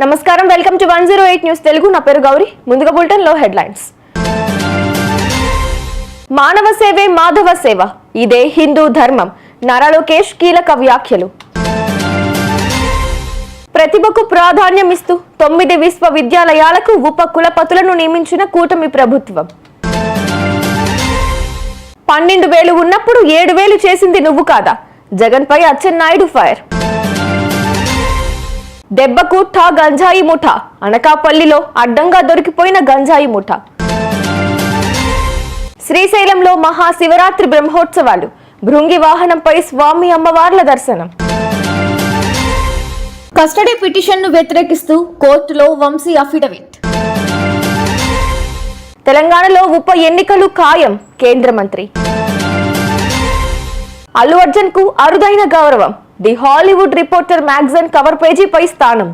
నమస్కారం, welcome to 108 news Telugu. నా పేరు గౌరీ. ముందుగా బులెటిన్ లో హెడ్లైన్స్. మానవ సేవే మాధవ సేవ, ఇదే హిందూ ధర్మం. నారా లోకేష్ కీలక వ్యాఖ్యలు. ప్రతిభకు ప్రాధాన్యం ఇస్తూ 9 విశ్వవిద్యాలయాలకు ఉప కులపతులను నియమించిన కూటమి ప్రభుత్వం. 12,000 ఉన్నప్పుడు 7,000 చేసింది నువ్వు కాదా? జగన్ పై అచ్చెన్నాయుడు ఫైర్. దెబ్బకు ఠా గంజాయి ముఠా. అనకాపల్లిలో అడ్డంగా దొరికిపోయిన గంజాయి ముఠా. శ్రీశైలంలో మహాశివరాత్రి బ్రహ్మోత్సవాలు. భృంగి వాహనంపై స్వామి అమ్మవార్ల దర్శనం. కస్టడీ పిటిషన్ను వ్యతిరేకిస్తూ కోర్టులో వంశీ అఫిడవిట్. తెలంగాణలో ఉప ఎన్నికలు ఖాయం. కేంద్ర మంత్రి అల్లు అర్జున్ కు అరుదైన గౌరవం. The Hollywood reporter magazine cover పేజీపై స్థానం.